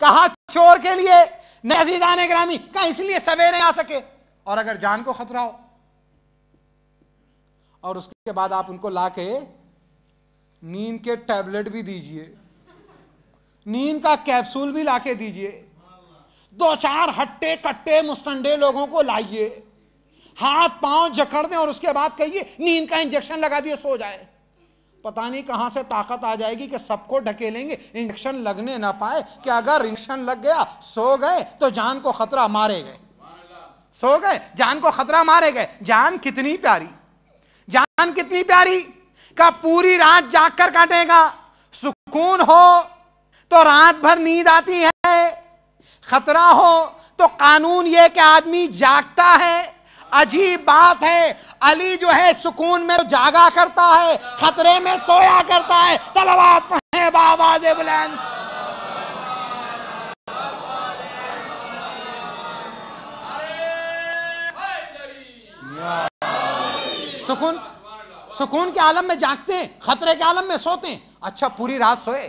कहा चोर के लिए अज़ीज़ान गिरामी, कहा इसलिए सवेरे आ सके, और अगर जान को खतरा हो, और उसके बाद आप उनको लाके नींद के टैबलेट भी दीजिए, नींद का कैप्सूल भी लाके दीजिए, 2-4 हट्टे कट्टे मुस्तंडे लोगों को लाइए, हाथ पांव जकड़ दें और उसके बाद कहिए नींद का इंजेक्शन लगा दिए सो जाए। पता नहीं कहां से ताकत आ जाएगी कि सबको ढकेलेंगे, इंजेक्शन लगने ना पाए, कि अगर इंजेक्शन लग गया सो गए तो जान को खतरा, मारे गए, सो गए जान को खतरा, मारे गए। जान कितनी प्यारी, जान कितनी प्यारी, का पूरी रात जाग कर काटेगा, सुकून हो तो रात भर नींद आती है, खतरा हो तो कानून यह कि आदमी जागता है। अजीब बात है, अली जो है सुकून में जागा करता है, खतरे में सोया करता है। सलावत पढ़े बावाज़े बुलंद। सुकून, सुकून के आलम में जागते हैं, खतरे के आलम में सोते हैं। अच्छा पूरी रात सोए,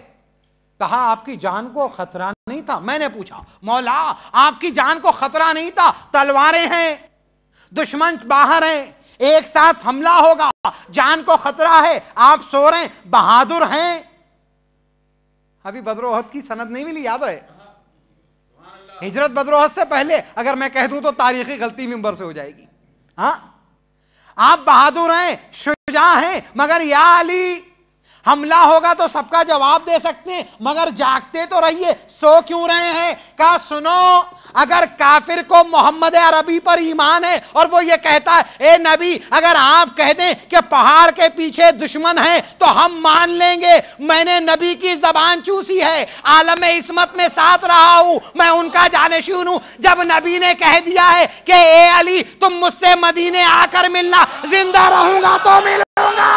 कहा आपकी जान को खतरा नहीं था। मैंने पूछा मौला आपकी जान को खतरा नहीं था, तलवारें हैं, दुश्मन बाहर हैं, एक साथ हमला होगा, जान को खतरा है, आप सो रहे हैं, बहादुर हैं। अभी बदरोहद की सनद नहीं मिली, याद रहे, हिजरत बदरोहद से पहले अगर मैं कह दूं तो तारीखी गलती मिंबर से हो जाएगी। हाँ आप बहादुर हैं, शुजा हैं, मगर या अली हमला होगा तो सबका जवाब दे सकते हैं, मगर जागते तो रहिए, सो क्यों रहे हैं? कहा सुनो, अगर काफिर को मोहम्मद अरबी पर ईमान है और वो ये कहता है ए नबी अगर आप कह दें कि पहाड़ के पीछे दुश्मन है तो हम मान लेंगे, मैंने नबी की जबान चूसी है, आलम इस्मत में साथ रहा हूं, मैं उनका जानशीन हूं। जब नबी ने कह दिया है कि ए अली तुम मुझसे मदीने आकर मिलना, जिंदा रहूंगा तो मिलूंगा।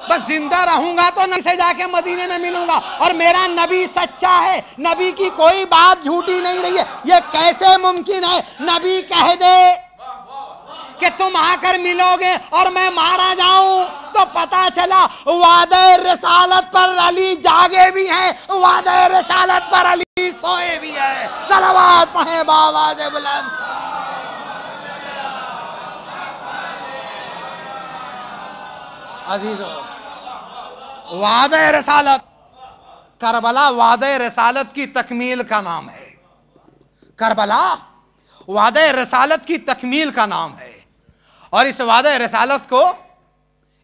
बस जिंदा रहूंगा तो नबी से जाके मदीने में मिलूंगा, और मेरा नबी सच्चा है, नबी की कोई बात झूठी नहीं रही है। ये कैसे मुमकिन है नबी कह दे कि तुम आकर मिलोगे और मैं मारा जाऊं? तो पता चला वादे रिसालत पर अली जागे भी हैं, वादे रिसालत पर अली सोए भी हैं। सलावत पढ़े बावाज़े बुलंद। अजीजों, वादे रिसालत, करबला वादे रिसालत की तकमील का नाम है। करबला वादे रिसालत की तकमील का नाम है, और इस वादे रिसालत को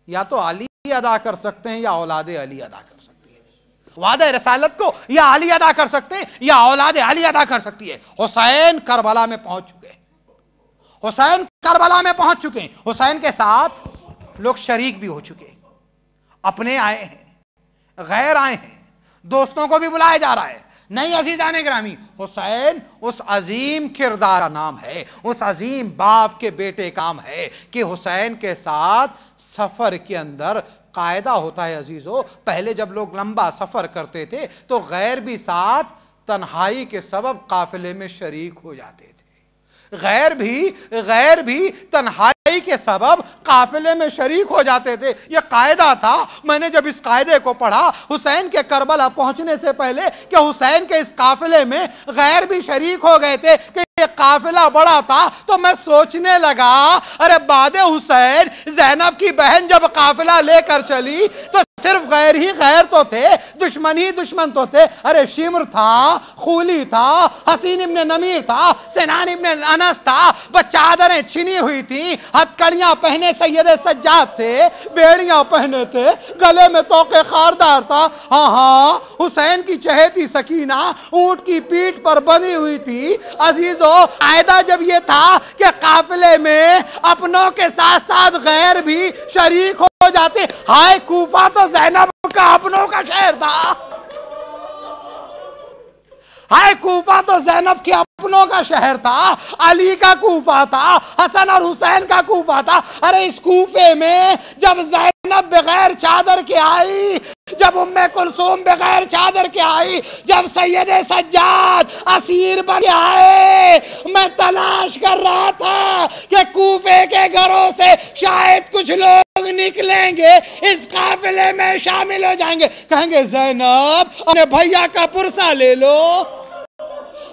या तो अली अदा कर सकते हैं या औलादे अली अदा कर सकती है। वादे रिसालत को या अली अदा कर सकते हैं या औलादे अली अदा कर सकती है। हुसैन करबला में पहुंच चुके हैं, हुसैन करबला में पहुंच चुके हैं, हुसैन के साथ लोग शरीक भी हो चुके हैं, अपने आए हैं, गैर आए हैं, दोस्तों को भी बुलाया जा रहा है। नहीं अज़ीज़ान गिरामी, हुसैन उस अजीम किरदार का नाम है, उस अजीम बाप के बेटे काम है कि हुसैन के साथ सफर के अंदर कायदा होता है। अजीजों, पहले जब लोग लंबा सफर करते थे तो गैर भी साथ तन्हाई के सबब काफिले में शरीक हो जाते थे, गैर भी तन्हाई के सबब काफिले में शरीक हो जाते थे। यह कायदा था। मैंने जब इस कायदे को पढ़ा हुसैन के करबला पहुंचने से पहले कि हुसैन के इस काफिले में गैर भी शरीक हो गए थे कि ये काफिला बड़ा था, तो मैं सोचने लगा अरे बादे हुसैन ज़ैनब की बहन जब काफिला लेकर चली तो सिर्फ गैर ही गैर तो थे, दुश्मन ही दुश्मन तो थे। अरे शिम्र था, खूली था, हसीन इब्ने नमीर था, सिनान इब्ने अनस था, चादरें छिनी हुई थी, हथकड़ियां पहने सैयद सज्जाद थे, बेड़ियां पहने थे, गले में तोके खारदार था। हाँ हाँ, हुसैन की चहेती सकीना ऊंट की पीठ पर बंधी हुई थी। अजीजों, कायदा जब ये था कि काफिले में अपनों के साथ साथ गैर भी शरीक हो जाते। हाय, कूफा तो ज़ैनब का अपनों का शहर था। हाय, कूफा तो ज़ैनब के अपनों का शहर था, अली का कूफा था, हसन और हुसैन का कूफा था। अरे इस कूफे में जब ज़ैनब बगैर चादर के आई, जब उम्मे कुलसूम बगैर चादर के आई, जब सैयद सज्जाद असीर बन के आए, मैं तलाश कर रहा था कि कूफे के घरों से शायद कुछ लोग निकलेंगे, इस काफिले में शामिल हो जाएंगे। कहेंगे ज़ैनब अपने भैया का पुरसा ले लो,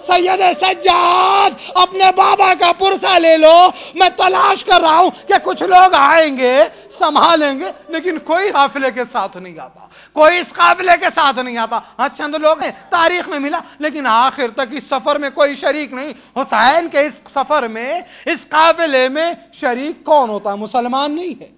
सैयद सज्जाद अपने बाबा का पुरसा ले लो, मैं तलाश कर रहा हूं कि कुछ लोग आएंगे संभालेंगे, लेकिन कोई काफिले के साथ नहीं आता, कोई इस काफिले के साथ नहीं आता। हाँ चंद लोग हैं तारीख में मिला, लेकिन आखिर तक इस सफर में कोई शरीक नहीं। हुसैन के इस सफर में, इस काफिले में शरीक कौन होता है? मुसलमान नहीं है,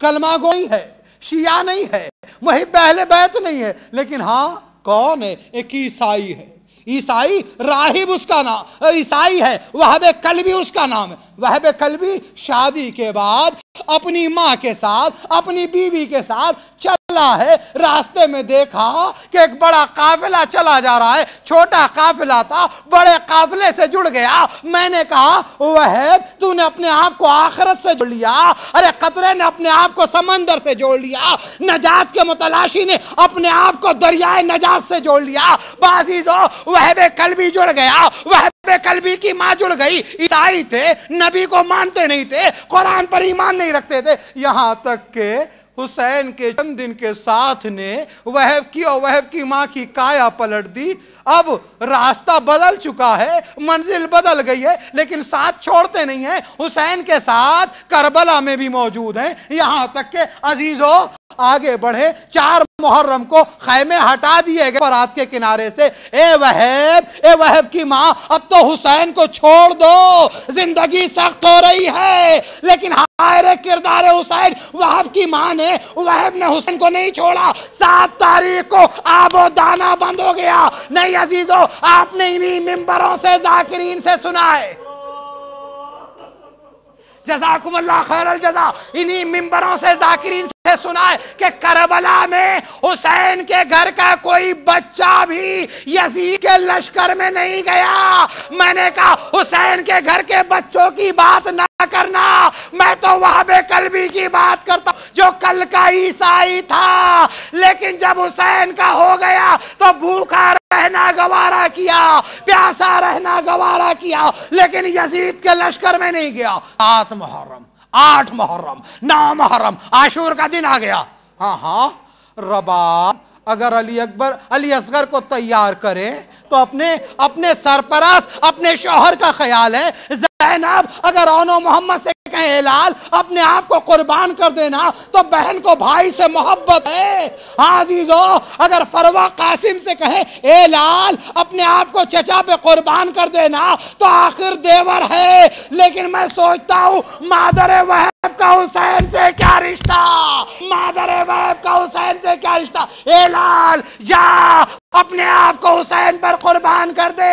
कलमा गोई है, शिया नहीं है, वही पहले बैत नहीं है, लेकिन हाँ कौन है? एक ईसाई है। ईसाई राहिब उसका नाम, ईसाई है, वहाब कल्बी उसका नाम है। वहाब कल्बी शादी के बाद अपनी माँ के साथ, अपनी बीवी के साथ चला है, रास्ते में देखा कि एक बड़ा काफिला चला जा रहा है, छोटा काफिला था, बड़े काफिले से जुड़ गया। मैंने कहा वहाब तूने अपने आप को आखिरत से जोड़ लिया, अरे कतरे ने अपने आप को समंदर से जोड़ लिया, नजात के मुतलाशी ने अपने आप को दरियाए नजात से जोड़ लिया। बाजीजो वहाब कल्बी जुड़ गया, वहाब कल्बी की माँ जुड़ गई। ईसाई थे, नबी को मानते नहीं थे, कुरान पर ईमान नहीं रखते थे, यहां तक के हुसैन के चंद दिन के साथ ने वहाब की और वहाब की माँ की काया पलट दी। अब रास्ता बदल चुका है, मंजिल बदल गई है, लेकिन साथ छोड़ते नहीं है। हुसैन के साथ करबला में भी मौजूद हैं, यहां तक के अजीजों आगे बढ़े। 4 मुहर्रम को खैमे हटा दिए गए बरात के किनारे से। ए वहाब की माँ, अब तो हुसैन को छोड़ दो, जिंदगी सख्त हो रही है। लेकिन हाय किरदार हुसैन, वहाब की माँ ने, वहाब ने हुसैन को नहीं छोड़ा। 7 तारीख को आबो दाना बंद हो गया। नहीं अजीजों, आपने इन्हीं मिंबरों से जाकिरीन से सुना है, जज़ाकुमुल्लाह खैरल जज़ा, इन्हीं मिंबरों से जाकिरीन से सुना है कि करबला में हुसैन के घर का कोई बच्चा भी यजीद के लश्कर में नहीं गया। मैंने कहा हुसैन के घर के बच्चों की बात ना करना, मैं तो वहाब कल्बी की बात करता हूं, जो कल का ईसाई था, लेकिन जब हुसैन का हो गया तो भूखा रहना गवारा किया, प्यासा रहना गवारा किया, लेकिन यजीद के लश्कर में नहीं गया। 7 मुहर्रम, 8 मुहर्रम, 9 मुहर्रम, आशूर का दिन आ गया। हाँ रबाब अगर अली असगर को तैयार करे तो अपने सरपरस्त, अपने शौहर का ख्याल है। ज़ैनब अगर औनो मोहम्मद से कहे लाल अपने आप को कुर्बान कर देना, तो बहन को भाई से मोहब्बत है। हाँ अजीजों, अगर फरवा कासिम से कहे ए लाल अपने आप को चचा पे कुर्बान कर देना, तो आखिर देवर है। लेकिन मैं सोचता हूँ मादर वहाब का हुसैन से क्या रिश्ता, मादर वहाब का हुसैन से क्या रिश्ता। ए लाल जा अपने आप को हुसैन पर कुर्बान कर दे।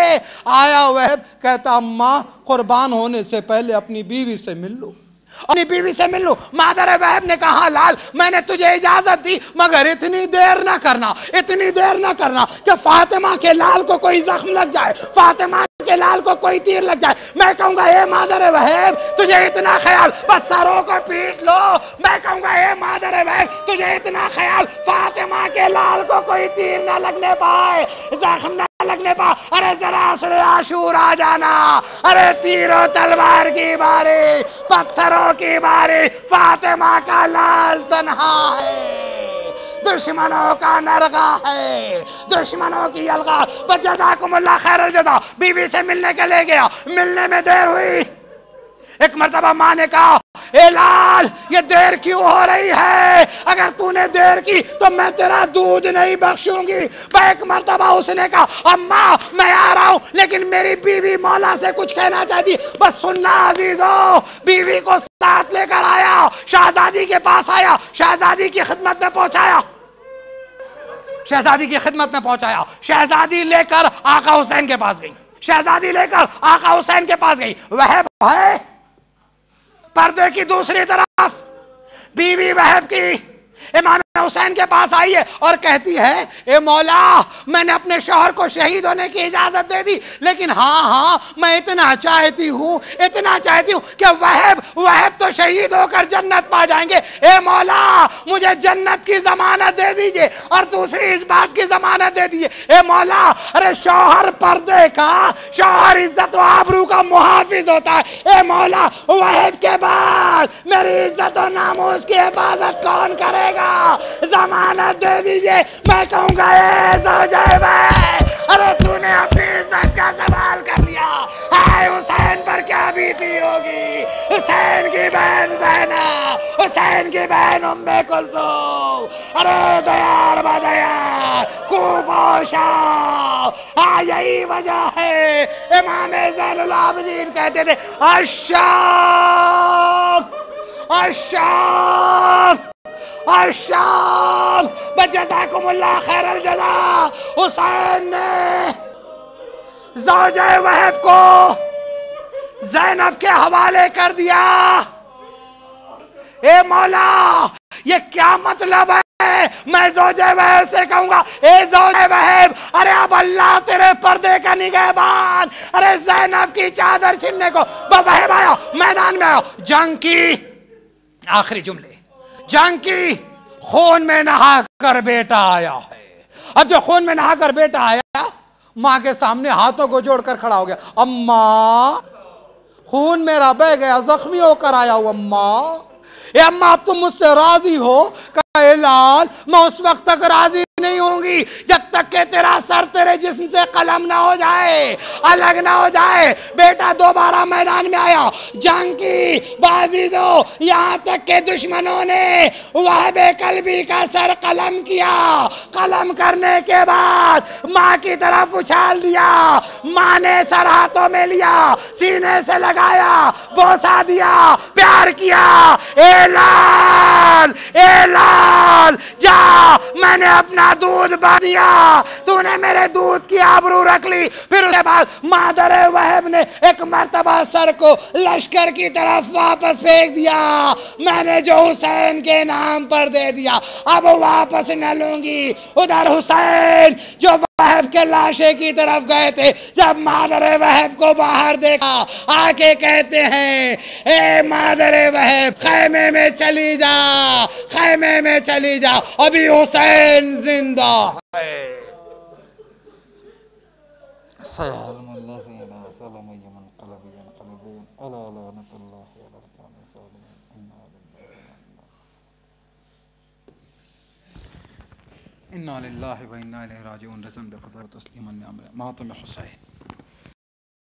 आया वहाब, कहता अम्मा कुर्बान होने से पहले अपनी बीवी से मिल लो, अपनी बीवी से मिल लो। मादर वहाब ने कहा लाल मैंने तुझे इजाजत दी, मगर इतनी देर ना करना, इतनी देर ना करना कि फातिमा के लाल को कोई जख्म लग जाए, फातिमा के लाल को कोई तीर लग जाए। मैं कहूंगा ए मादर वहाब तुझे इतना ख्याल, बस सरों को पीट लो। मैं कहूंगा ए मादर वहाब तुझे इतना ख्याल, फातिमा के लाल को कोई तीर ना लगने पाए, जख्म ना लगने पा। अरे जरा असरे आशूर आ जाना, अरे तीरों तलवार की बारी, पत्थरों की बारी, फातिमा का लाल तन्हा है, दुश्मनों का नरगा है, दुश्मनों की अलगा। बस जज़ाकुमुल्लाह खैरल जज़ा, बीवी से मिलने के ले गया, मिलने में देर हुई। एक मर्तबा माँ ने कहा ए लाल ये देर क्यों हो रही है, अगर तूने देर की तो मैं तेरा दूध नहीं बख्शूंगी। एक मर्तबा उसने कहा अम्मा मैं आ रहा हूं, लेकिन मेरी बीवी मौला से कुछ कहना चाहती। बस सुनना अजीजों, बीवी को साथ लेकर आया, शहजादी के पास आया, शहजादी की खिदमत में पहुंचाया, शहजादी की खिदमत में पहुंचाया। शहजादी लेकर आका हुसैन के पास गई, शहजादी लेकर आका हुसैन के पास गई। वह है पर्दे की दूसरी तरफ बीवी वहाब की, इमाम हुसैन के पास आई है और कहती है, ए मौला मैंने अपने शौहर को शहीद होने की इजाजत दे दी, लेकिन हाँ मैं इतना चाहती हूँ कि वहब तो शहीद होकर जन्नत पा जाएंगे। ए मौला मुझे जन्नत की जमानत दे दीजिए और दूसरी इस बात की जमानत दे दीजिए। ए मौला, अरे शौहर पर्दे का, शौहर इज्जत व आबरू का मुहाफिज होता है। ए मौला वहब के बाद मेरी इज्जत और नामूस की हिफाजत कौन करेगा? जमानत दे दीजिए। मैं कहूंगा अरे तूने अपनी इज्जत का सवाल कर लिया। हाय हुसैन पर क्या बीती होगी? हुसैन की बहन ज़ैना, हुसैन की बहन उम्मे कुलसूम, अरे दयार बदयार कुफोशा। हाँ यही वजह है इमाम ज़ैनुल आबिदीन कहते थे अश्शाम अश्शाम अश्शाम बजज़ाकुमुल्लाह खैरल जज़ा। हुसैन ने ज़ौजे वहब को ज़ैनब के हवाले कर दिया। ए मौला ये क्या मतलब है? मैं ज़ौजे वहब से कहूंगा, ए ज़ौजे वहब, अरे अब अल्लाह तेरे पर्दे का निगहबान, अरे ज़ैनब की चादर छीनने को वहब आया, मैदान में आया, जंग की आखिरी जुमले, जंग की खून में नहा कर बेटा आया है। अब जो खून में नहा कर बेटा आया, मां के सामने हाथों को जोड़कर खड़ा हो गया, अम्मा खून मेरा बह गया, जख्मी होकर आया हूं अम्मा। ए अम्मा अब तुम मुझसे राजी हो? कहे लाल मैं उस वक्त तक राजी नहीं होंगी जब तक के तेरा सर तेरे जिस्म से कलम ना हो जाए, अलग ना हो जाए। बेटा दोबारा मैदान में आया, जंग की बाजी दो, यहाँ तक के दुश्मनों ने वहब कल्बी का सर कलम किया। कलम करने के बाद माँ की तरफ उछाल दिया, माँ ने सर हाथों में लिया, सीने से लगाया, बोसा दिया, प्यार किया। ए लाल जा, मैंने अपना दूध बहा दिया, तूने मेरे दूध की आबरू रख ली। फिर उसके बाद मादर वहब ने एक मर्तबा सर को लश्कर की तरफ वापस फेंक दिया। मैंने जो हुसैन के नाम पर दे दिया अब वापस न लूंगी। उधर हुसैन जो वहब के लाशे की तरफ गए थे, जब मादर वहब को बाहर देखा, आके कहते हैं, ए मादर वहब खैमे में चली जा, खैमे में चली जा, अभी हुसैन जिंदा है। इन्ना लिल्लाहि व इन्ना इलैहि राजिऊन। रसूल तस्लीमन मातम हुसैन।